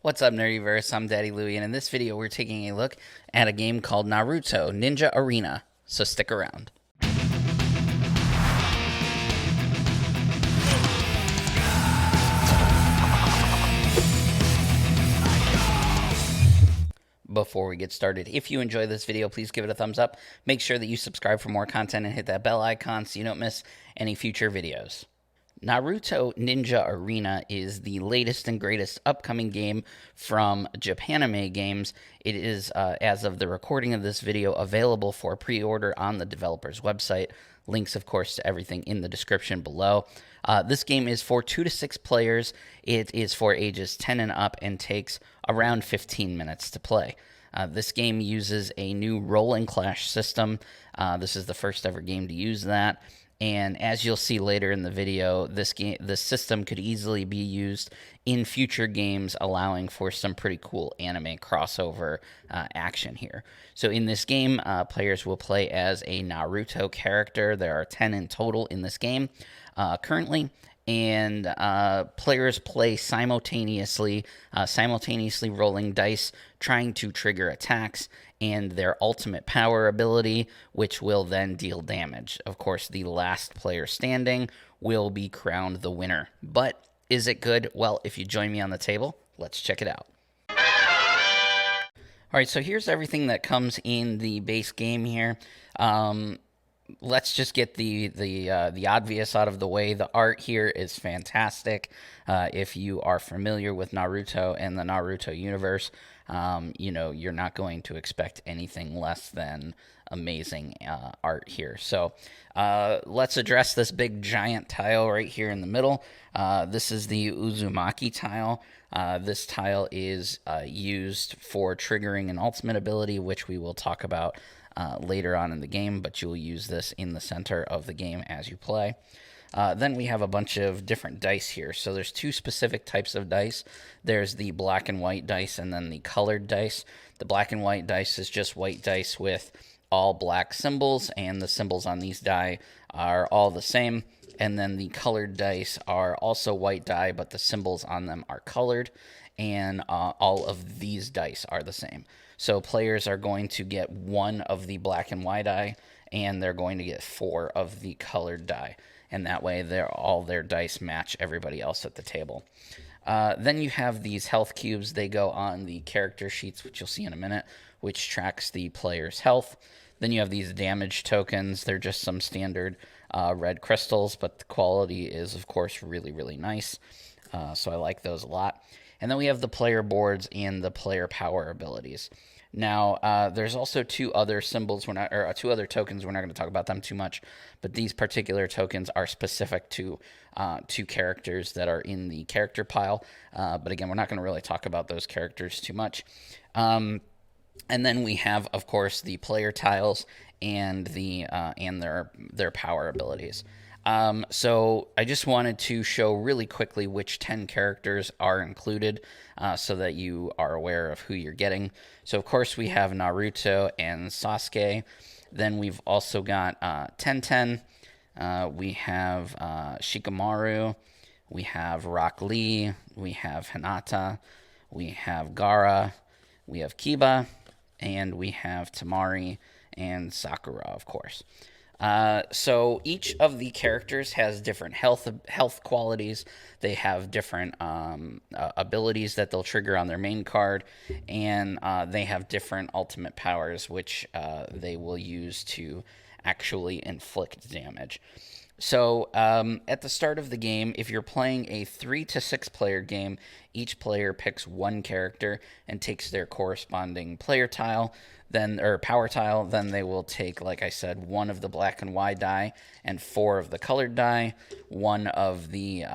What's up, Nerdyverse? I'm Daddy Louie, and in this video, we're taking a look at a game called Naruto Ninja Arena. So stick around. Before we get started, if you enjoy this video, please give it a thumbs up. Make sure that you subscribe for more content and hit that bell icon so you don't miss any future videos. Naruto Ninja Arena is the latest and greatest upcoming game from Japanime Games. It is, as of the recording of this video, available for pre-order on the developer's website. Links, of course, to everything in the description below. This game is for 2 to 6 players. It is for ages 10 and up and takes around 15 minutes to play. This game uses a new roll and clash system. This is the first ever game to use that. And as you'll see later in the video, this system could easily be used in future games, allowing for some pretty cool anime crossover action here. So in this game, players will play as a Naruto character. There are 10 in total in this game currently. And players play simultaneously rolling dice, trying to trigger attacks, and their ultimate power ability, which will then deal damage. Of course, the last player standing will be crowned the winner. But is it good? Well, if you join me on the table, let's check it out. All right, so here's everything that comes in the base game here. Let's just get the obvious out of the way. The art here is fantastic. If you are familiar with Naruto and the Naruto universe, you know, you're not going to expect anything less than amazing art here. So let's address this big giant tile right here in the middle. This is the Uzumaki tile. This tile is used for triggering an ultimate ability, which we will talk about later on in the game, but you'll use this in the center of the game as you play. Then we have a bunch of different dice here. So there's 2 specific types of dice. There's the black and white dice and then the colored dice. The black and white dice is just white dice with all black symbols, and the symbols on these die are all the same. And then the colored dice are also white die, but the symbols on them are colored, and all of these dice are the same. So players are going to get 1 of the black and white die, and they're going to get 4 of the colored die. And that way, all their dice match everybody else at the table. Then you have these health cubes. They go on the character sheets, which you'll see in a minute, which tracks the player's health. Then you have these damage tokens. They're just some standard red crystals, but the quality is, of course, really, really nice. So I like those a lot. And then we have the player boards and the player power abilities. Now, there's also 2 other symbols, 2 other tokens. We're not going to talk about them too much, but these particular tokens are specific to 2 characters that are in the character pile. But again, we're not going to really talk about those characters too much. And then we have, of course, the player tiles and their power abilities. So I just wanted to show really quickly which 10 characters are included so that you are aware of who you're getting. So, of course, we have Naruto and Sasuke. Then we've also got Tenten. We have Shikamaru. We have Rock Lee. We have Hinata. We have Gaara. We have Kiba. And we have Tamari and Sakura, of course. So each of the characters has different health qualities. They have different abilities that they'll trigger on their main card, and they have different ultimate powers, which they will use to actually inflict damage. So at the start of the game, if you're playing a 3 to 6 player game, each player picks 1 character and takes their corresponding player tile, or power tile. Then they will take, like I said, 1 of the black and white die and 4 of the colored die, 1 of the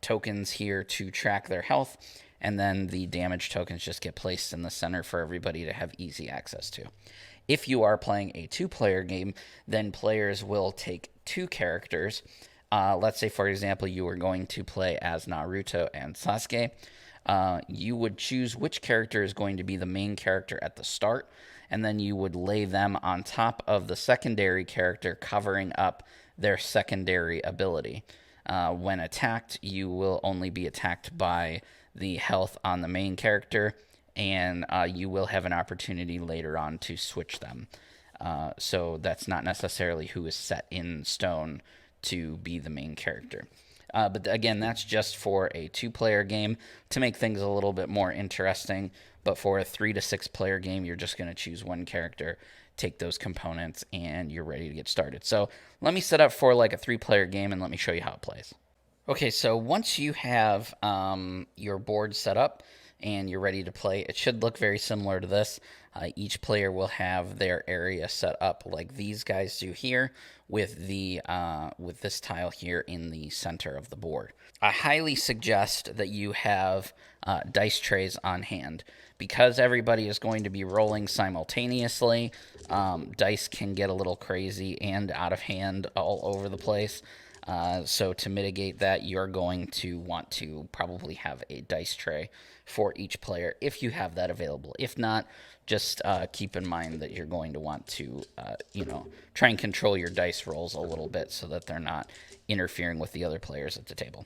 tokens here to track their health, and then the damage tokens just get placed in the center for everybody to have easy access to. If you are playing a 2-player game, then players will take 2 characters. Let's say, for example, you were going to play as Naruto and Sasuke. You would choose which character is going to be the main character at the start, and then you would lay them on top of the secondary character, covering up their secondary ability. When attacked, you will only be attacked by the health on the main character, and you will have an opportunity later on to switch them. So that's not necessarily who is set in stone to be the main character. But again, that's just for a 2-player game to make things a little bit more interesting. But for a 3 to 6 player game, you're just going to choose one character, take those components, and you're ready to get started. So let me set up for like a 3-player game and let me show you how it plays. Okay, so once you have your board set up and you're ready to play, it should look very similar to this. Each player will have their area set up like these guys do here, with this tile here in the center of the board. I highly suggest that you have dice trays on hand. Because everybody is going to be rolling simultaneously, dice can get a little crazy and out of hand all over the place. So to mitigate that, you're going to want to probably have a dice tray for each player if you have that available. If not, just keep in mind that you're going to want to, try and control your dice rolls a little bit so that they're not interfering with the other players at the table.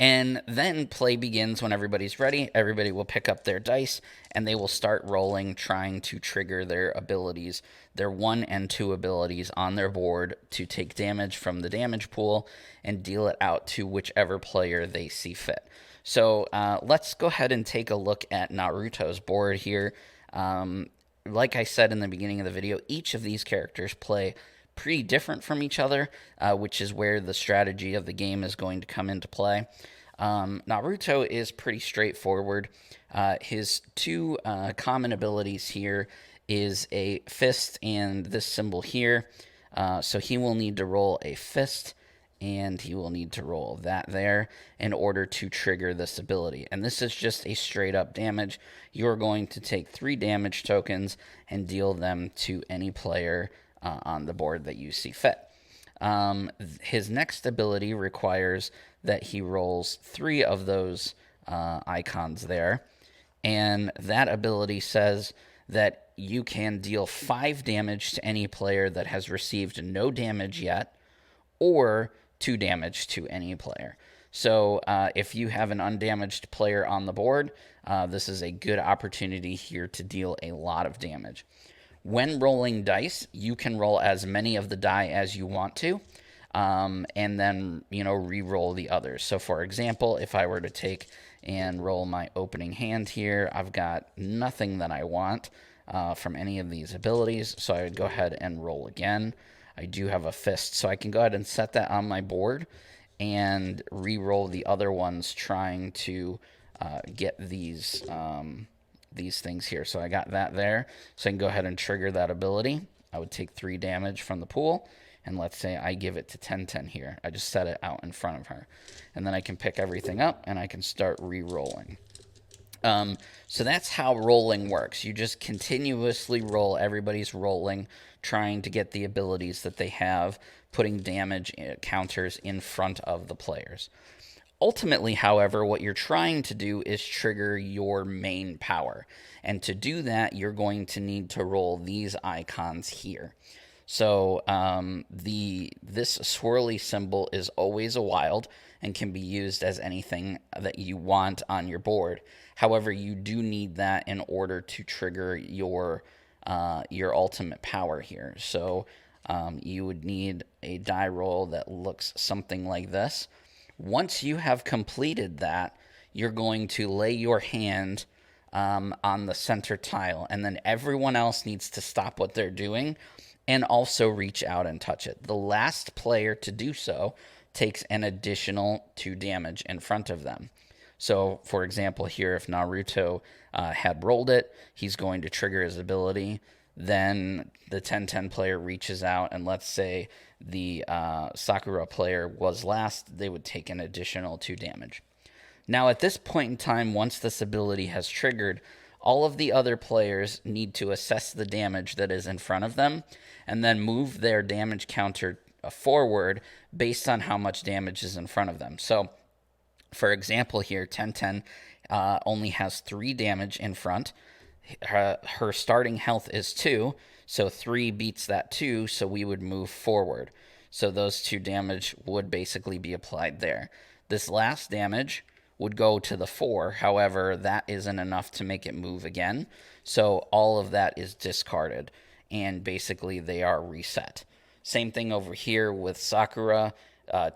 And then play begins when everybody's ready. Everybody will pick up their dice, and they will start rolling, trying to trigger their abilities, their 1 and 2 abilities on their board to take damage from the damage pool and deal it out to whichever player they see fit. So let's go ahead and take a look at Naruto's board here. Like I said in the beginning of the video, each of these characters play pretty different from each other, which is where the strategy of the game is going to come into play. Naruto is pretty straightforward. His 2 common abilities here is a fist and this symbol here. So he will need to roll a fist, and he will need to roll that there in order to trigger this ability. And this is just a straight up damage. You're going to take 3 damage tokens and deal them to any player on the board that you see fit. His next ability requires that he rolls 3 of those icons there, and that ability says that you can deal 5 damage to any player that has received no damage yet, or 2 damage to any player. So if you have an undamaged player on the board, this is a good opportunity here to deal a lot of damage. When rolling dice, you can roll as many of the die as you want to, and then, re-roll the others. So, for example, if I were to take and roll my opening hand here, I've got nothing that I want from any of these abilities, so I would go ahead and roll again. I do have a fist, so I can go ahead and set that on my board and re-roll the other ones, trying to get these things here. So I got that there, so I can go ahead and trigger that ability. I would take 3 damage from the pool, and let's say I give it to 10-10 here. I just set it out in front of her, and then I can pick everything up and I can start re-rolling. So that's how rolling works. You just continuously roll. Everybody's rolling, trying to get the abilities that they have, putting damage counters in front of the players. Ultimately, however, what you're trying to do is trigger your main power. And to do that, you're going to need to roll these icons here. So this swirly symbol is always a wild and can be used as anything that you want on your board. However, you do need that in order to trigger your ultimate power here. So you would need a die roll that looks something like this. Once you have completed that, you're going to lay your hand on the center tile, and then everyone else needs to stop what they're doing and also reach out and touch it. The last player to do so takes an additional 2 damage in front of them. So, for example, here, if Naruto had rolled it, he's going to trigger his ability. Then the 10-10 player reaches out, and let's say the Sakura player was last, they would take an additional 2 damage. Now, at this point in time, once this ability has triggered, all of the other players need to assess the damage that is in front of them and then move their damage counter forward based on how much damage is in front of them. So, for example here, 10-10 only has 3 damage in front. Her starting health is 2, so 3 beats that 2, so we would move forward. So those 2 damage would basically be applied there. This last damage would go to the 4. However, that isn't enough to make it move again. So all of that is discarded, and basically they are reset. Same thing over here with Sakura.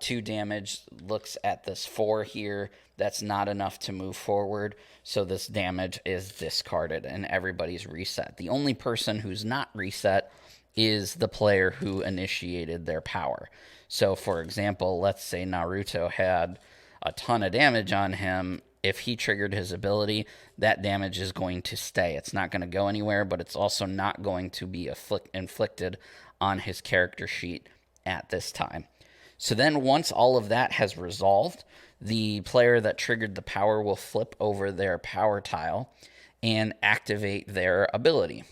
2 damage, looks at this 4 here. That's not enough to move forward. So this damage is discarded and everybody's reset. The only person who's not reset is the player who initiated their power. So, for example, let's say Naruto had a ton of damage on him. If he triggered his ability, that damage is going to stay. It's not going to go anywhere, but it's also not going to be inflicted on his character sheet at this time. So then once all of that has resolved, the player that triggered the power will flip over their power tile and activate their ability.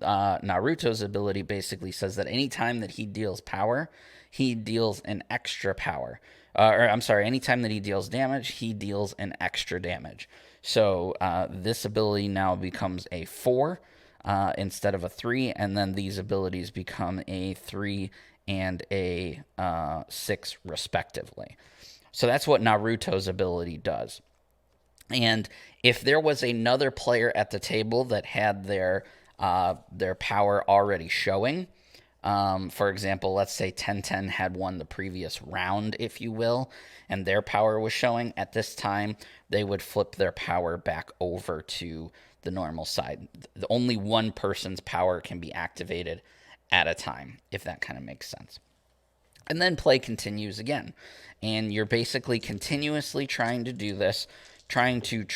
Naruto's ability basically says that anytime that he deals power, he deals an extra power. Anytime that he deals damage, he deals an extra damage. So this ability now becomes a 4 instead of a 3, and then these abilities become a 3 and a 6 respectively. So that's what Naruto's ability does. And if there was another player at the table that had their power already showing, for example, let's say 1010 had won the previous round, if you will, and their power was showing, at this time they would flip their power back over to the normal side. Only one person's power can be activated at a time, if that kind of makes sense. And then play continues again. And you're basically continuously trying to do this, trying to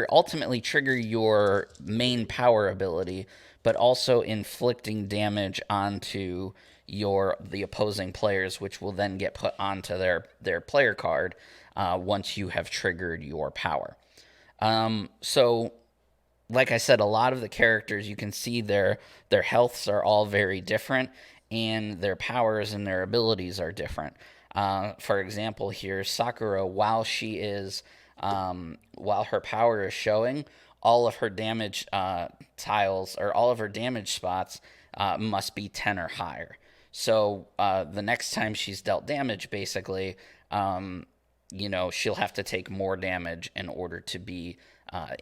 ultimately trigger your main power ability, but also inflicting damage onto the opposing players, which will then get put onto their player card once you have triggered your power. So, like I said, a lot of the characters, you can see their healths are all very different, and their powers and their abilities are different. For example, here, Sakura, while her power is showing, all of her damage tiles, or all of her damage spots, must be 10 or higher. So the next time she's dealt damage, basically, she'll have to take more damage in order to be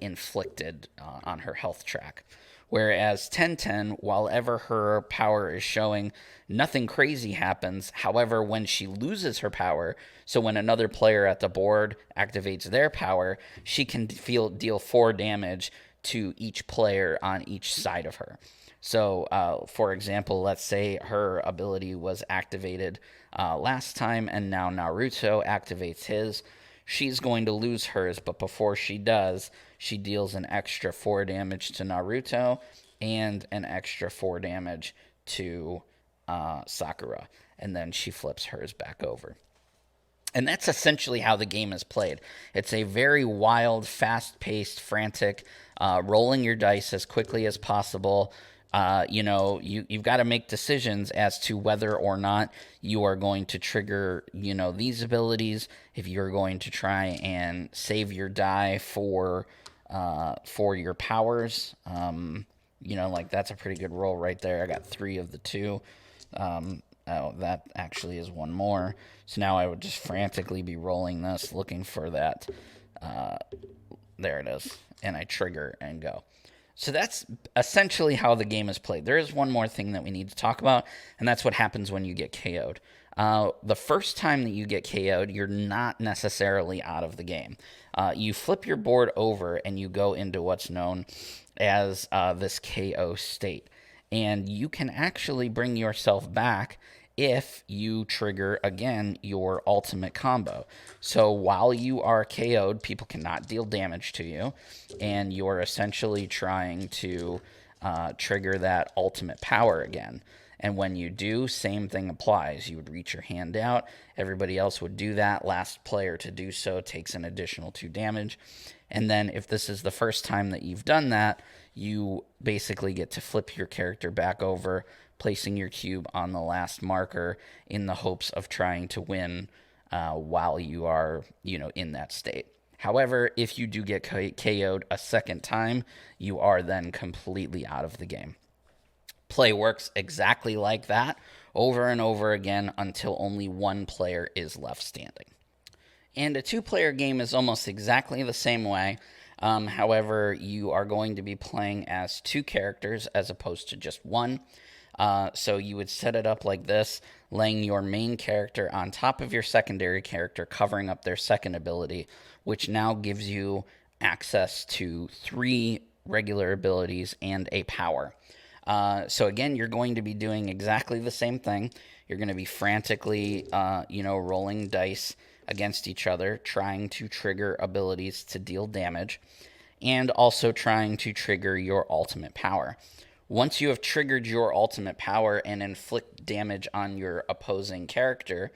inflicted on her health track. Whereas 1010, while ever her power is showing, nothing crazy happens. However, when she loses her power, so when another player at the board activates their power, she can deal 4 damage to each player on each side of her. So, for example, let's say her ability was activated last time, and now Naruto activates his. She's going to lose hers, but before she does, she deals an extra 4 damage to Naruto and an extra 4 damage to Sakura, and then she flips hers back over. And that's essentially how the game is played. It's a very wild, fast-paced, frantic, rolling your dice as quickly as possible. You've got to make decisions as to whether or not you are going to trigger, these abilities. If you're going to try and save your die for your powers, that's a pretty good roll right there. I got 3 of the 2. That actually is 1 more. So now I would just frantically be rolling this, looking for that. There it is. And I trigger and go. So that's essentially how the game is played. There is one more thing that we need to talk about, and that's what happens when you get KO'd. The first time that you get KO'd, you're not necessarily out of the game. You flip your board over and you go into what's known as this KO state. And you can actually bring yourself back if you trigger, again, your ultimate combo. So while you are KO'd, people cannot deal damage to you, and you're essentially trying to trigger that ultimate power again. And when you do, same thing applies. You would reach your hand out. Everybody else would do that. Last player to do so takes an additional 2 damage. And then if this is the first time that you've done that, you basically get to flip your character back over, placing your cube on the last marker in the hopes of trying to win while you are, in that state. However, if you do get KO'd a second time, you are then completely out of the game. Play works exactly like that over and over again until only one player is left standing. And a two-player game is almost exactly the same way. However, you are going to be playing as two characters as opposed to just one. So you would set it up like this, laying your main character on top of your secondary character, covering up their second ability, which now gives you access to 3 regular abilities and a power. So again, you're going to be doing exactly the same thing. You're going to be frantically, rolling dice against each other, trying to trigger abilities to deal damage, and also trying to trigger your ultimate power. Once you have triggered your ultimate power and inflict damage on your opposing character,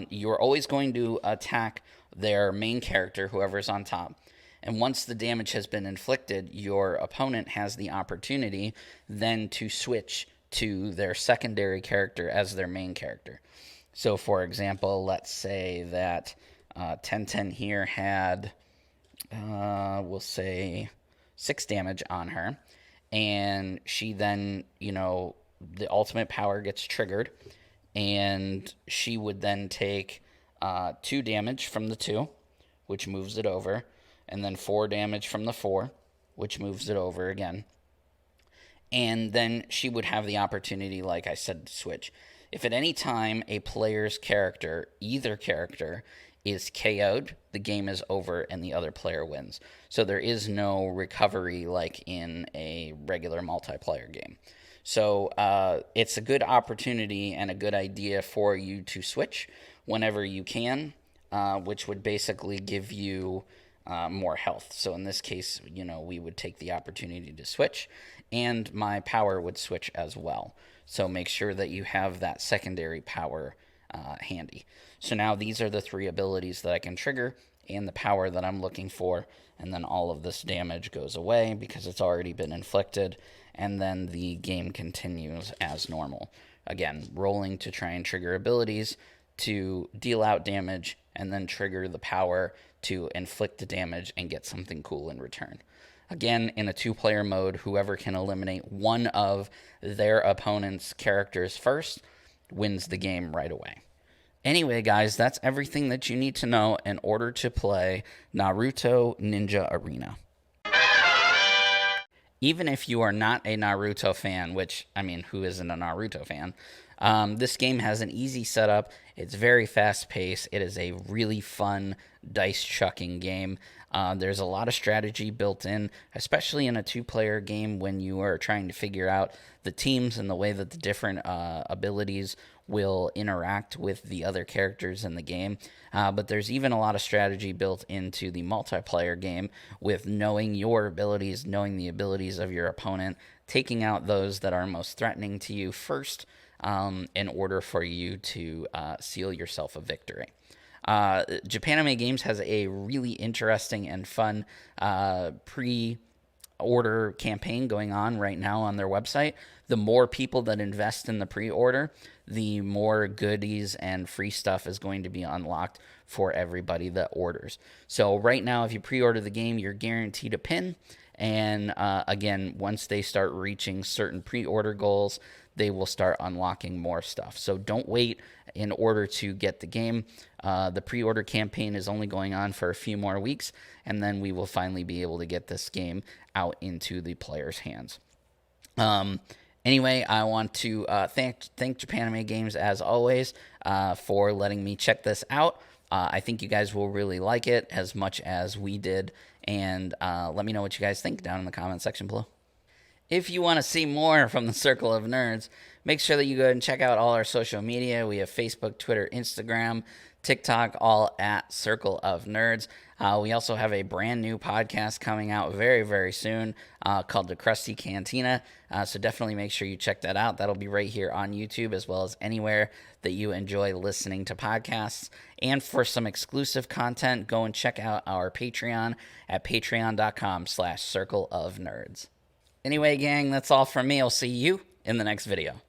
you're always going to attack their main character, whoever's on top. And once the damage has been inflicted, your opponent has the opportunity then to switch to their secondary character as their main character. So, for example, let's say that 1010 here had, we'll say, 6 damage on her. And she then, the ultimate power gets triggered. And she would then take 2 damage from the 2, which moves it over. And then 4 damage from the 4, which moves it over again. And then she would have the opportunity, like I said, to switch. If at any time a player's character, either character, is KO'd, the game is over and the other player wins. So there is no recovery like in a regular multiplayer game. So it's a good opportunity and a good idea for you to switch whenever you can, which would basically give you more health. So in this case, we would take the opportunity to switch, and my power would switch as well. So make sure that you have that secondary power handy. So now these are the 3 abilities that I can trigger and the power that I'm looking for, and then all of this damage goes away because it's already been inflicted, and then the game continues as normal. Again, rolling to try and trigger abilities to deal out damage, and then trigger the power to inflict the damage and get something cool in return. Again, in a 2-player mode, whoever can eliminate one of their opponent's characters first wins the game right away. Anyway, guys, that's everything that you need to know in order to play Naruto Ninja Arena. Even if you are not a Naruto fan, which, I mean, who isn't a Naruto fan? This game has an easy setup. It's very fast-paced. It is a really fun dice-chucking game. There's a lot of strategy built in, especially in a 2-player game when you are trying to figure out the teams and the way that the different abilities will interact with the other characters in the game. But there's even a lot of strategy built into the multiplayer game with knowing your abilities, knowing the abilities of your opponent, taking out those that are most threatening to you first in order for you to seal yourself a victory. Japanime Games has a really interesting and fun pre-order campaign going on right now on their website. The more people that invest in the pre-order, the more goodies and free stuff is going to be unlocked for everybody that orders. So right now, if you pre-order the game, you're guaranteed a pin. And again, once they start reaching certain pre-order goals, they will start unlocking more stuff. So don't wait in order to get the game. The pre-order campaign is only going on for a few more weeks, and then we will finally be able to get this game out into the players' hands. Anyway, I want to thank Japanime Games, as always, for letting me check this out. I think you guys will really like it as much as we did, and let me know what you guys think down in the comment section below. If you want to see more from the Circle of Nerds, make sure that you go ahead and check out all our social media. We have Facebook, Twitter, Instagram, TikTok, all at Circle of Nerds. We also have a brand new podcast coming out very, very soon called The Krusty Cantina. So definitely make sure you check that out. That'll be right here on YouTube as well as anywhere that you enjoy listening to podcasts. And for some exclusive content, go and check out our Patreon at patreon.com/Circle of Nerds. Anyway, gang, that's all from me. I'll see you in the next video.